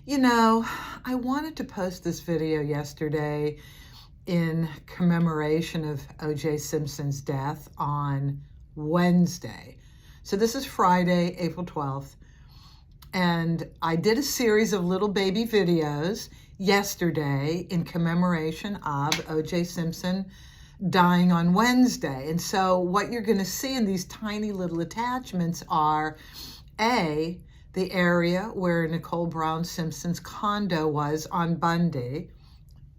You know, I wanted to post this video yesterday in commemoration of OJ Simpson's death on Wednesday. So this is Friday, April 12th. And I did a series of little baby videos yesterday in commemoration of OJ Simpson dying on Wednesday. And so what you're going to see in these tiny little attachments are the area where Nicole Brown Simpson's condo was on Bundy.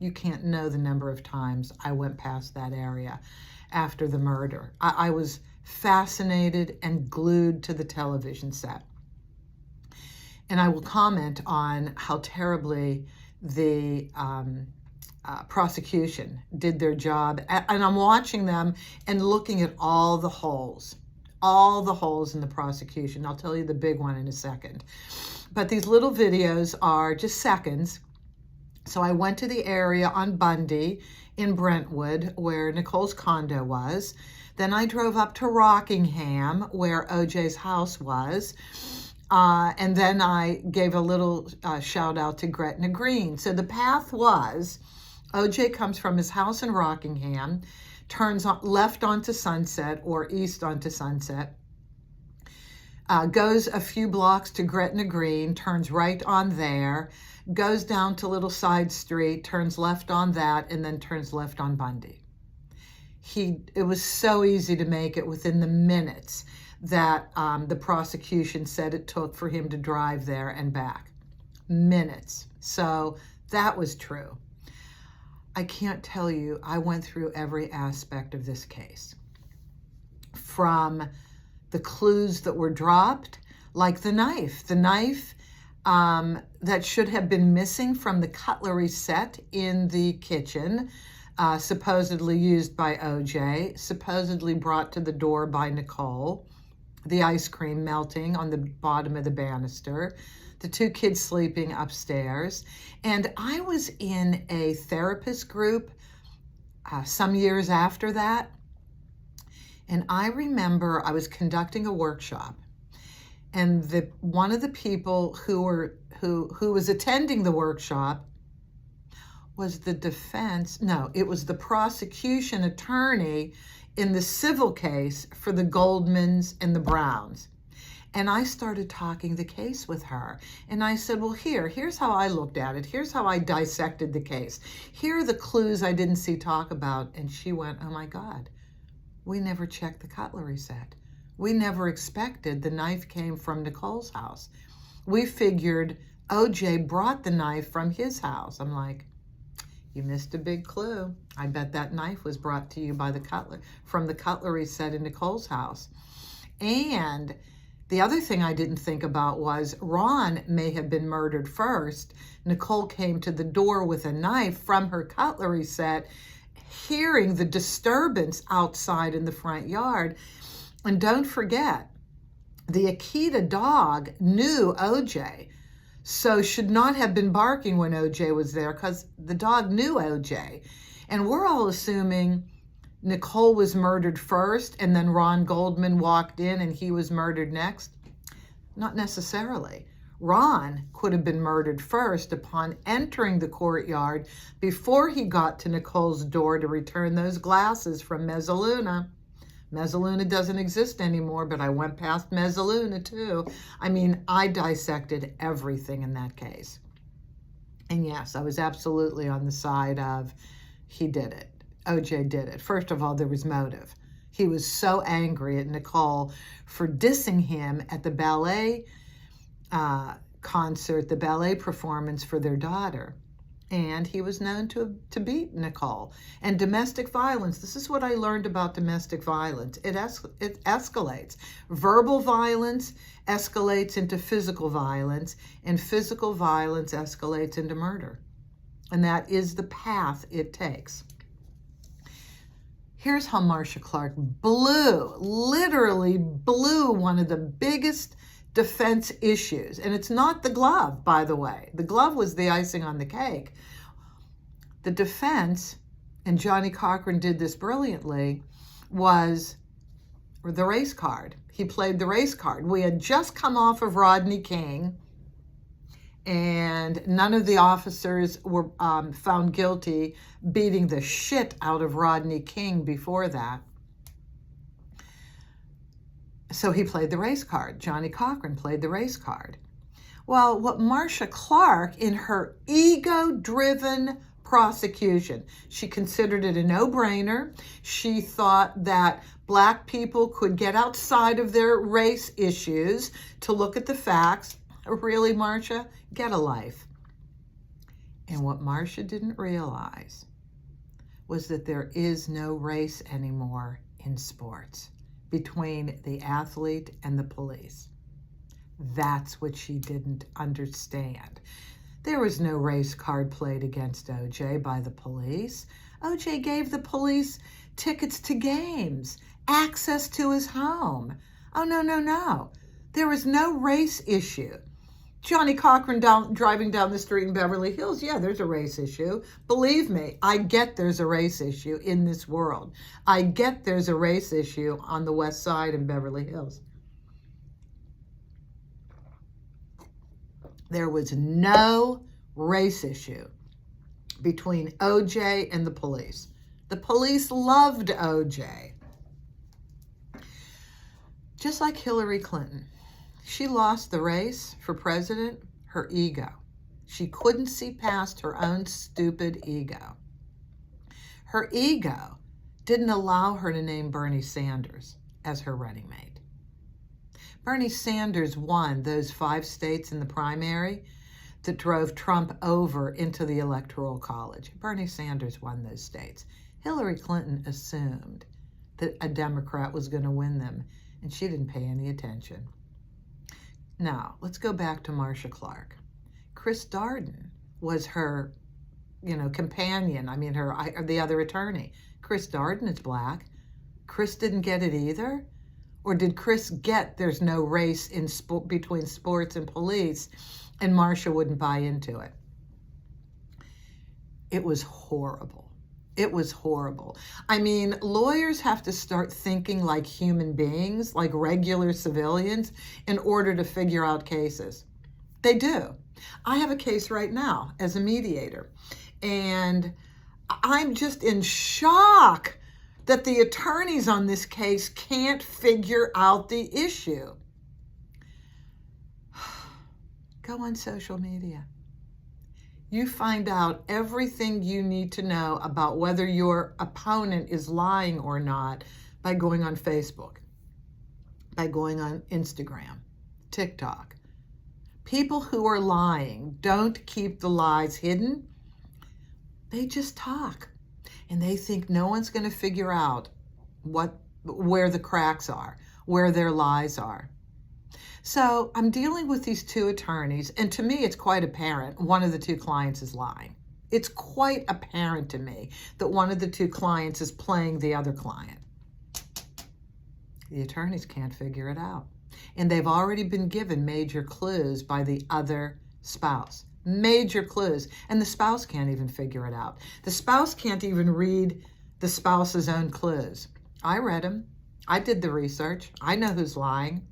You can't know the number of times I went past that area after the murder. I was fascinated and glued to the television set. And I will comment on how terribly the prosecution did their job. And I'm watching them and looking at all the holes in the prosecution. I'll tell you the big one in a second. But these little videos are just seconds. So I went to the area on Bundy in Brentwood where Nicole's condo was. Then I drove up to Rockingham where OJ's house was. And then I gave a little shout out to Gretna Green. So the path was, OJ comes from his house in Rockingham, turns left onto Sunset or east onto Sunset, goes a few blocks to Gretna Green, turns right on there, goes down to Little Side Street, turns left on that, and then turns left on Bundy. It was so easy to make it within the minutes that the prosecution said it took for him to drive there and back. Minutes. So that was true. I can't tell you, I went through every aspect of this case. From the clues that were dropped, like the knife that should have been missing from the cutlery set in the kitchen, supposedly used by OJ, supposedly brought to the door by Nicole, the ice cream melting on the bottom of the banister, the two kids sleeping upstairs. And I was in a therapist group some years after that. And I remember I was conducting a workshop, and one of the people who was attending the workshop was it was the prosecution attorney in the civil case for the Goldmans and the Browns. And I started talking the case with her. And I said, well, here's how I looked at it. Here's how I dissected the case. Here are the clues I didn't see talk about. And she went, oh my God, we never checked the cutlery set. We never expected the knife came from Nicole's house. We figured OJ brought the knife from his house. I'm like, you missed a big clue. I bet that knife was brought to you by from the cutlery set in Nicole's house. And the other thing I didn't think about was Ron may have been murdered first. Nicole came to the door with a knife from her cutlery set, hearing the disturbance outside in the front yard. And don't forget, the Akita dog knew OJ, so should not have been barking when OJ was there because the dog knew OJ. And we're all assuming Nicole was murdered first and then Ron Goldman walked in and he was murdered next. Not necessarily. Ron could have been murdered first upon entering the courtyard before he got to Nicole's door to return those glasses from Mezzaluna. Mezzaluna doesn't exist anymore, but I went past Mezzaluna too. I mean, I dissected everything in that case. And yes, I was absolutely on the side of he did it. OJ did it. First of all, there was motive. He was so angry at Nicole for dissing him at the ballet concert, the ballet performance for their daughter. And he was known to beat Nicole. And domestic violence, this is what I learned about domestic violence. It escalates. Verbal violence escalates into physical violence, and physical violence escalates into murder. And that is the path it takes. Here's how Marcia Clark literally blew one of the biggest defense issues. And it's not the glove, by the way. The glove was the icing on the cake. The defense, and Johnny Cochran did this brilliantly, was the race card. He played the race card. We had just come off of Rodney King, and none of the officers were found guilty beating the shit out of Rodney King before that. So he played the race card. Johnnie Cochran played the race card. Well, what Marcia Clark, in her ego-driven prosecution, she considered it a no-brainer. She thought that Black people could get outside of their race issues to look at the facts. Really, Marcia? Get a life. And what Marcia didn't realize was that there is no race anymore in sports between the athlete and the police. That's what she didn't understand. There was no race card played against OJ by the police. OJ gave the police tickets to games, access to his home. Oh, no, no, no. There was no race issue. Johnnie Cochran driving down the street in Beverly Hills, yeah, there's a race issue. Believe me, I get there's a race issue in this world. I get there's a race issue on the West Side in Beverly Hills. There was no race issue between OJ and the police. The police loved OJ. Just like Hillary Clinton. She lost the race for president, her ego. She couldn't see past her own stupid ego. Her ego didn't allow her to name Bernie Sanders as her running mate. Bernie Sanders won those 5 states in the primary that drove Trump over into the Electoral College. Bernie Sanders won those states. Hillary Clinton assumed that a Democrat was going to win them, and she didn't pay any attention. Now, let's go back to Marcia Clark. Chris Darden was her, companion. I mean, the other attorney. Chris Darden is Black. Chris didn't get it either? Or did Chris get there's no race between sports and police, and Marcia wouldn't buy into it? It was horrible. It was horrible. I mean, lawyers have to start thinking like human beings, like regular civilians, in order to figure out cases. They do. I have a case right now as a mediator, and I'm just in shock that the attorneys on this case can't figure out the issue. Go on social media. You find out everything you need to know about whether your opponent is lying or not by going on Facebook, by going on Instagram, TikTok. People who are lying don't keep the lies hidden. They just talk, and they think no one's going to figure out where the cracks are, where their lies are. So I'm dealing with these 2 attorneys, and to me it's quite apparent one of the 2 clients is lying. It's quite apparent to me that one of the 2 clients is playing the other client. The attorneys can't figure it out. And they've already been given major clues by the other spouse. Major clues. And the spouse can't even figure it out. The spouse can't even read the spouse's own clues. I read them. I did the research. I know who's lying.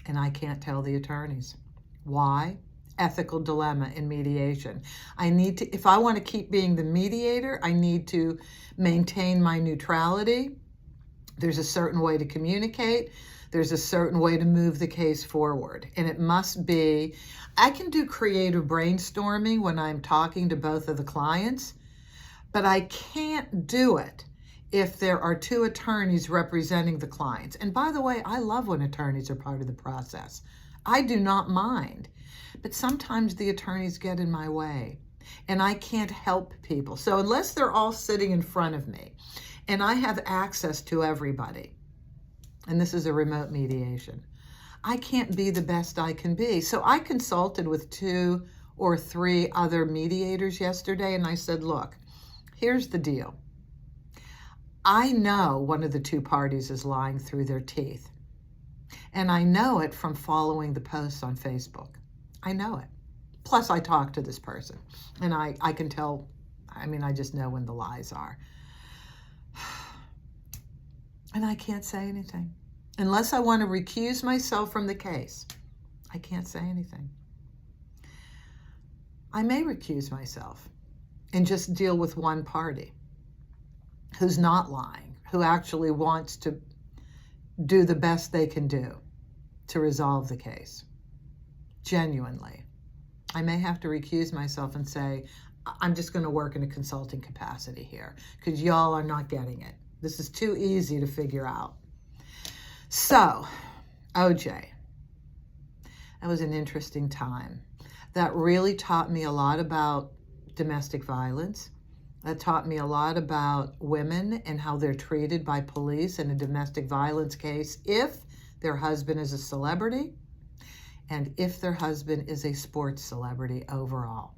And I can't tell the attorneys. Why? Ethical dilemma in mediation. If I want to keep being the mediator, I need to maintain my neutrality. There's a certain way to communicate. There's a certain way to move the case forward. And it must be, I can do creative brainstorming when I'm talking to both of the clients, but I can't do it if there are 2 attorneys representing the clients. And by the way, I love when attorneys are part of the process. I do not mind. But sometimes the attorneys get in my way, and I can't help people. So unless they're all sitting in front of me, and I have access to everybody, and this is a remote mediation, I can't be the best I can be. So I consulted with 2 or 3 other mediators yesterday, and I said, look, here's the deal. I know one of the 2 parties is lying through their teeth. And I know it from following the posts on Facebook. I know it. Plus, I talk to this person. And I can tell, I just know when the lies are. And I can't say anything. Unless I want to recuse myself from the case, I can't say anything. I may recuse myself and just deal with one party who's not lying, who actually wants to do the best they can do to resolve the case. Genuinely. I may have to recuse myself and say, I'm just going to work in a consulting capacity here because y'all are not getting it. This is too easy to figure out. So, OJ, that was an interesting time. That really taught me a lot about domestic violence. That taught me a lot about women and how they're treated by police in a domestic violence case if their husband is a celebrity and if their husband is a sports celebrity overall.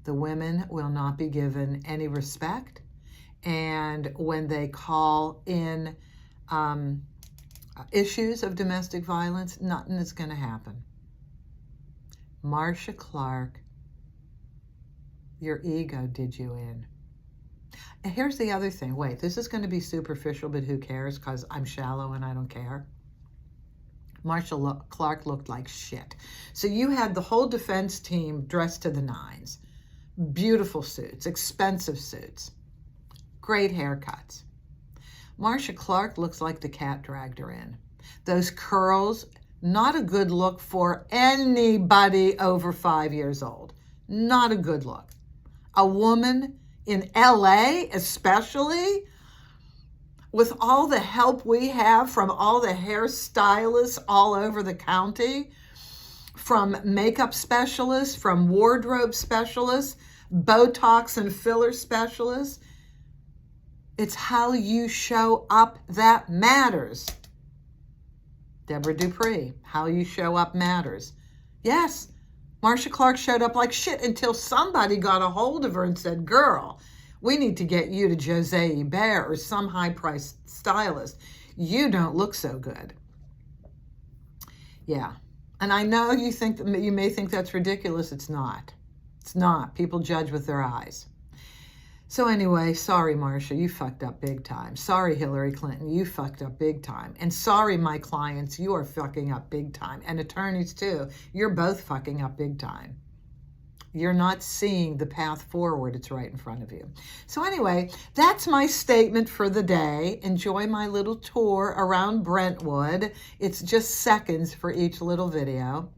The women will not be given any respect, and when they call in issues of domestic violence, nothing is going to happen. Marcia Clark, your ego did you in. And here's the other thing. Wait, this is going to be superficial, but who cares? Because I'm shallow and I don't care. Marcia Clark looked like shit. So you had the whole defense team dressed to the nines. Beautiful suits, expensive suits, great haircuts. Marcia Clark looks like the cat dragged her in. Those curls, not a good look for anybody over 5 years old. Not a good look. A woman in LA, especially, with all the help we have from all the hairstylists all over the county, from makeup specialists, from wardrobe specialists, Botox and filler specialists. It's how you show up that matters. Deborah Dupree, how you show up matters. Yes, Marcia Clark showed up like shit until somebody got a hold of her and said, girl, we need to get you to Jose Hebert or some high-priced stylist. You don't look so good. Yeah. And I know you may think that's ridiculous. It's not. It's not. People judge with their eyes. So anyway, sorry, Marcia, you fucked up big time. Sorry, Hillary Clinton, you fucked up big time. And sorry, my clients, you are fucking up big time. And attorneys too. You're both fucking up big time. You're not seeing the path forward. It's right in front of you. So anyway, that's my statement for the day. Enjoy my little tour around Brentwood. It's just seconds for each little video.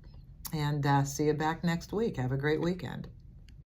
And see you back next week. Have a great weekend.